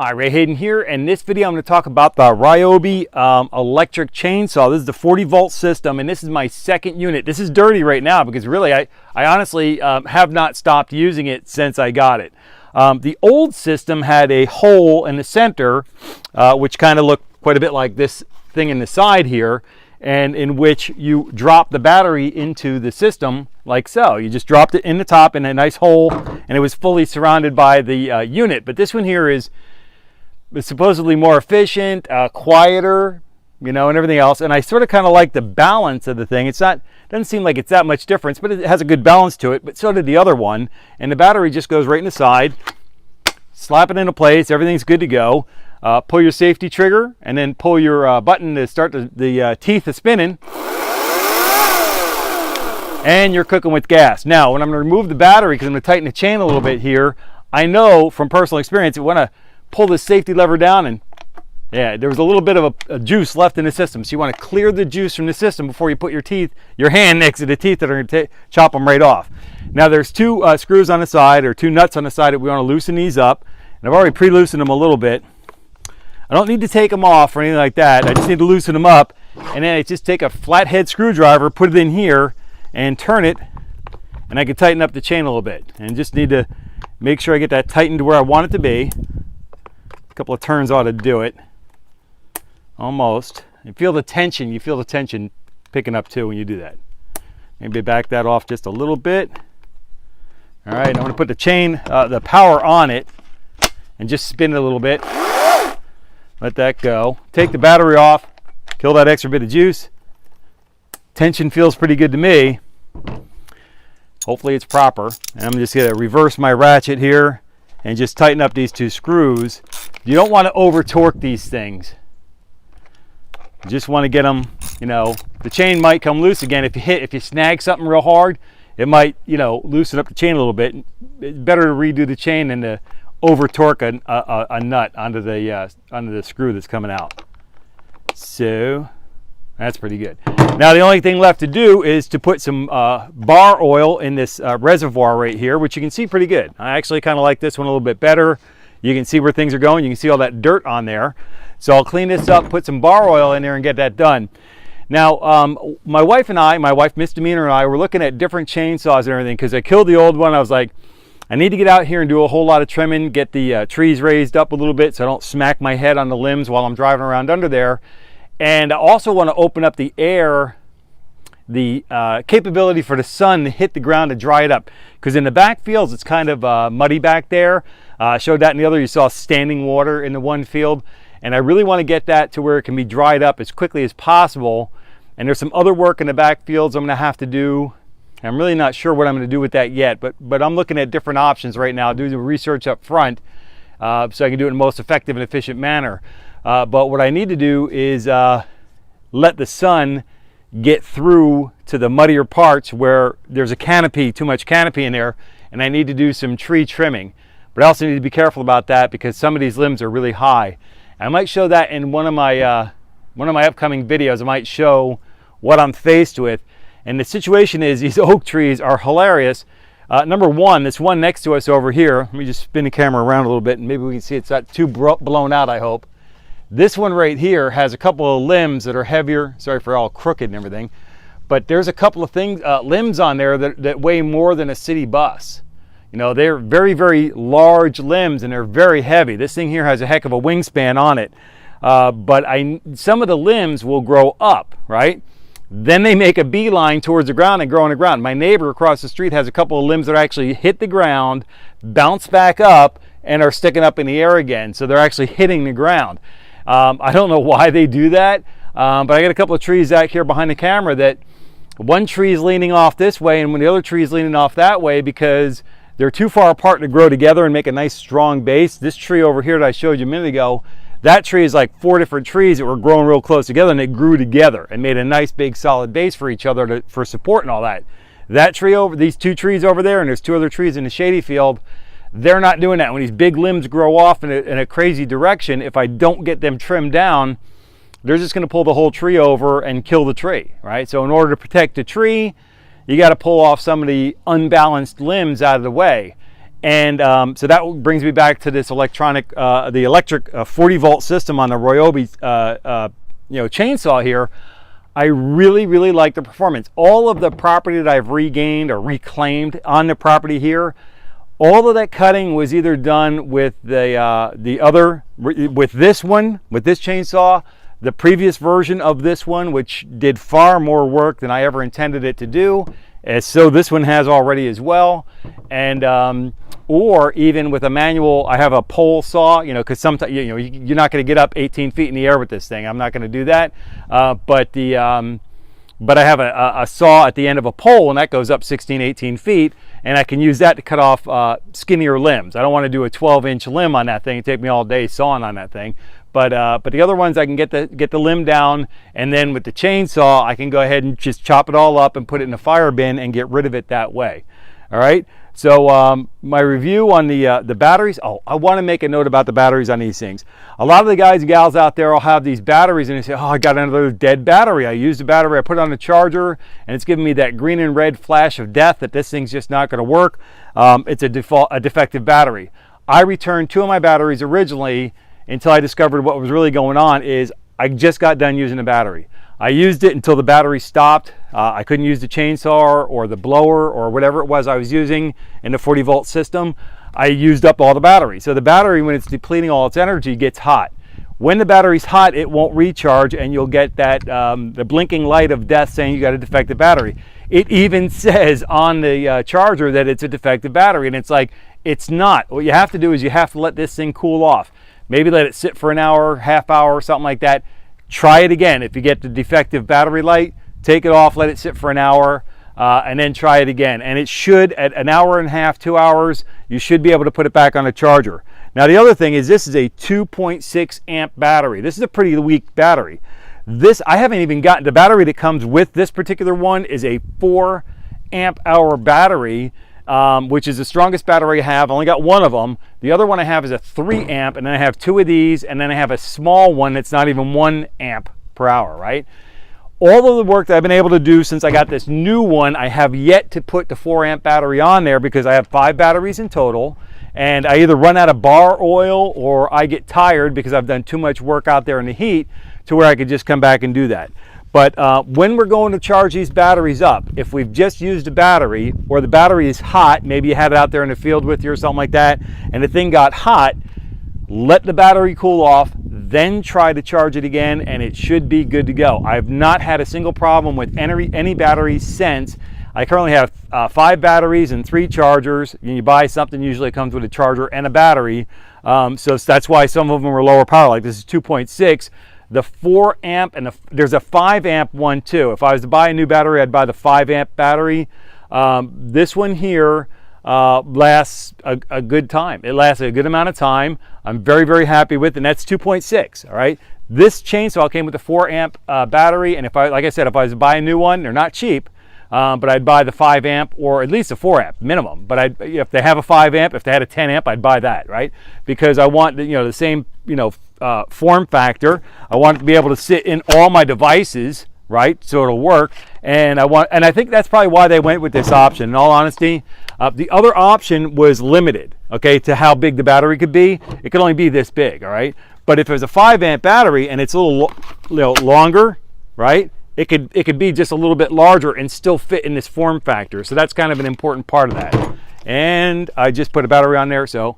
Hi, Ray Hayden here. In this video, I'm going to talk about the Ryobi electric chainsaw. This is the 40 volt system, and this is my second unit. This is dirty right now because really, I honestly have not stopped using it since I got it. The old system had a hole in the center, which kind of looked quite a bit like this thing in the side here, and in which you drop the battery into the system like so. You just dropped it in the top in a nice hole, and it was fully surrounded by the unit. But this one here is supposedly more efficient, quieter, you know, and everything else. And I sort of kind of like the balance of the thing. Doesn't seem like it's that much difference, but it has a good balance to it. But so did the other one. And the battery just goes right in the side, slap it into place, everything's good to go. Pull your safety trigger and then pull your button to start the teeth of spinning. And you're cooking with gas. Now, when I'm going to remove the battery, because I'm going to tighten the chain a little bit here, I know from personal experience, you want to pull the safety lever down, and yeah, there was a little bit of a juice left in the system. So you want to clear the juice from the system before you put your hand next to the teeth that are going to chop them right off. Now there's two screws on the side, or two nuts on the side, that we want to loosen these up. And I've already pre-loosened them a little bit. I don't need to take them off or anything like that. I just need to loosen them up. And then I just take a flathead screwdriver, put it in here, and turn it. And I can tighten up the chain a little bit. And just need to make sure I get that tightened to where I want it to be. Couple of turns ought to do it. Almost. You feel the tension. You feel the tension picking up too when you do that. Maybe back that off just a little bit. All right, I'm going to put the chain, the power on it, and just spin it a little bit. Let that go. Take the battery off. Kill that extra bit of juice. Tension feels pretty good to me. Hopefully it's proper. And I'm just going to reverse my ratchet here and just tighten up these two screws. You don't want to over torque these things. You just want to get them, you know, the chain might come loose again. If you snag something real hard, it might, you know, loosen up the chain a little bit. It's better to redo the chain than to over torque a nut onto the screw that's coming out. So that's pretty good. Now the only thing left to do is to put some bar oil in this reservoir right here, which you can see pretty good. I actually kind of like this one a little bit better. You can see where things are going. You can see all that dirt on there. So I'll clean this up, put some bar oil in there, and get that done. Now, my wife, Misdemeanor, and I were looking at different chainsaws and everything, because I killed the old one. I was like, I need to get out here and do a whole lot of trimming, get the trees raised up a little bit so I don't smack my head on the limbs while I'm driving around under there. And I also want to open up the air, the capability for the sun to hit the ground to dry it up. Because in the back fields, it's kind of muddy back there. I showed that in the other. You saw standing water in the one field. And I really want to get that to where it can be dried up as quickly as possible. And there's some other work in the back fields I'm going to have to do. I'm really not sure what I'm going to do with that yet. But I'm looking at different options right now, doing the research up front so I can do it in the most effective and efficient manner. But what I need to do is let the sun get through to the muddier parts where there's a canopy, too much canopy in there, and I need to do some tree trimming. But I also need to be careful about that because some of these limbs are really high. I might show that in one of my upcoming videos. I might show what I'm faced with. And the situation is these oak trees are hilarious. Number one, this one next to us over here, let me just spin the camera around a little bit and maybe we can see it's not too blown out, I hope. This one right here has a couple of limbs that are heavier. Sorry for all crooked and everything. But there's a couple of things, limbs on there that weigh more than a city bus. You know, they're very, very large limbs and they're very heavy. This thing here has a heck of a wingspan on it. But some of the limbs will grow up, right? Then they make a beeline towards the ground and grow on the ground. My neighbor across the street has a couple of limbs that actually hit the ground, bounce back up, and are sticking up in the air again. So they're actually hitting the ground. I don't know why they do that, but I got a couple of trees out here behind the camera that one tree is leaning off this way and when the other tree is leaning off that way because they're too far apart to grow together and make a nice strong base. This tree over here that I showed you a minute ago, that tree is like 4 different trees that were growing real close together and they grew together and made a nice big solid base for each other for support and all that. That tree over, these two trees over there, and there's 2 other trees in the shady field, they're not doing that. When these big limbs grow off in a crazy direction, if I don't get them trimmed down, they're just going to pull the whole tree over and kill the tree, right? So in order to protect the tree, you got to pull off some of the unbalanced limbs out of the way. And so that brings me back to this electric 40 volt system on the Ryobi chainsaw here. I really, really like the performance. All of the property that I've regained or reclaimed on the property here, all of that cutting was either done with with this chainsaw, the previous version of this one, which did far more work than I ever intended it to do, as so this one has already as well. And or even with a manual, I have a pole saw, because sometimes you're not going to get up 18 feet in the air with this thing. I'm not going to do that. But I have a saw at the end of a pole, and that goes up 16, 18 feet, and I can use that to cut off skinnier limbs. I don't want to do a 12-inch limb on that thing. It'd take me all day sawing on that thing. But the other ones, I can get the limb down, and then with the chainsaw, I can go ahead and just chop it all up and put it in a fire bin and get rid of it that way. All right. So my review on the batteries. Oh, I want to make a note about the batteries on these things. A lot of the guys and gals out there will have these batteries and they say, oh, I got another dead battery. I used the battery, I put it on the charger, and it's giving me that green and red flash of death that this thing's just not going to work. It's a defective battery. I returned 2 of my batteries originally until I discovered what was really going on is I just got done using the battery. I used it until the battery stopped. I couldn't use the chainsaw or the blower or whatever it was I was using in the 40 volt system. I used up all the battery. So the battery, when it's depleting all its energy, gets hot. When the battery's hot, it won't recharge, and you'll get that the blinking light of death saying you got a defective battery. It even says on the charger that it's a defective battery, and it's like, it's not. What you have to do is you have to let this thing cool off. Maybe let it sit for an hour, half hour, something like that. Try it again. If you get the defective battery light, take it off, let it sit for an hour, and then try it again. And it should, at an hour and a half, 2 hours, you should be able to put it back on the charger. Now the other thing is this is a 2.6 amp battery. This is a pretty weak battery. This, I haven't even gotten, the battery that comes with this particular one is a 4 amp hour battery, which is the strongest battery I have. I only got 1 of them. The other one I have is a 3 amp, and then I have 2 of these, and then I have a small one that's not even 1 amp per hour, right? All of the work that I've been able to do since I got this new one, I have yet to put the 4 amp battery on there because I have 5 batteries in total, and I either run out of bar oil or I get tired because I've done too much work out there in the heat to where I could just come back and do that. But when we're going to charge these batteries up, if we've just used a battery or the battery is hot, maybe you had it out there in the field with you or something like that, and the thing got hot, let the battery cool off, then try to charge it again, and it should be good to go. I've not had a single problem with any batteries since. I currently have 5 batteries and 3 chargers. When you buy something, usually it comes with a charger and a battery. So that's why some of them are lower power, like this is 2.6. The 4 amp and there's a 5 amp one too. If I was to buy a new battery, I'd buy the 5 amp battery. This one here lasts a good time. It lasts a good amount of time. I'm very, very happy with it, and that's 2.6, all right? This chainsaw came with a 4 amp battery, and like I said, if I was to buy a new one, they're not cheap, but I'd buy the 5 amp or at least a 4 amp minimum. But if they have a 5 amp, if they had a 10 amp, I'd buy that, right? Because I want the same form factor. I want it to be able to sit in all my devices, right? So it'll work. And I think that's probably why they went with this option. In all honesty, the other option was limited, okay, to how big the battery could be. It could only be this big, all right? But if there's a 5 amp battery and it's a little longer, right? It could be just a little bit larger and still fit in this form factor. So that's kind of an important part of that. And I just put a battery on there, so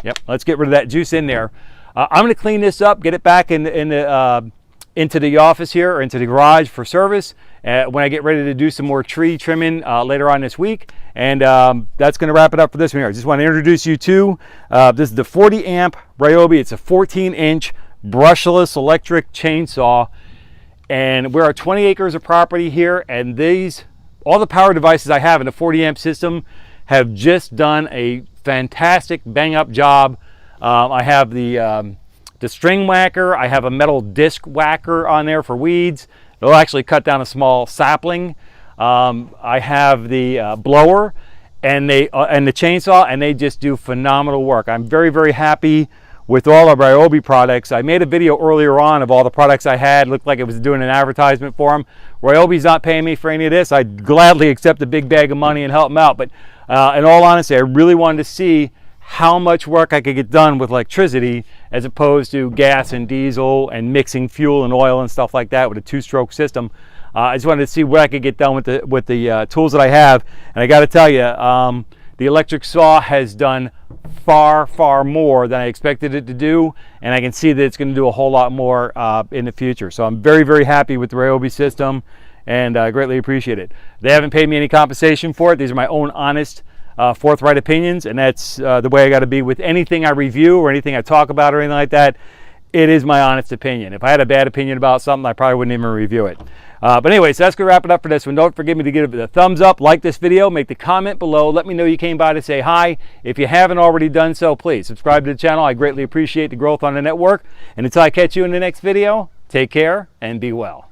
yep, let's get rid of that juice in there. I'm going to clean this up, get it back into the office here, or into the garage for service when I get ready to do some more tree trimming later on this week. And that's going to wrap it up for this one here. I just want to introduce you to this is the 40 amp Ryobi. It's a 14-inch brushless electric chainsaw, and we're at 20 acres of property here, and all the power devices I have in the 40 amp system have just done a fantastic bang up job. I have the string whacker. I have a metal disc whacker on there for weeds. It'll actually cut down a small sapling. I have the blower and the chainsaw, and they just do phenomenal work. I'm very, very happy with all of Ryobi products. I made a video earlier on of all the products I had. Looked like it was doing an advertisement for them. Ryobi's not paying me for any of this. I'd gladly accept a big bag of money and help them out. But in all honesty, I really wanted to see how much work I could get done with electricity as opposed to gas and diesel and mixing fuel and oil and stuff like that with a 2-stroke system. I just wanted to see what I could get done with the tools that I have, and I got to tell you, the electric saw has done far more than I expected it to do, and I can see that it's going to do a whole lot more in the future. So I'm very happy with the Ryobi system, and I greatly appreciate it. They haven't paid me any compensation for it. These are my own honest, forthright opinions, and that's the way I got to be with anything I review or anything I talk about or anything like that. It is my honest opinion. If I had a bad opinion about something, I probably wouldn't even review it. But anyway, so that's going to wrap it up for this one. Don't forget me to give it a thumbs up, like this video, make the comment below. Let me know you came by to say hi. If you haven't already done so, please subscribe to the channel. I greatly appreciate the growth on the network. And until I catch you in the next video, take care and be well.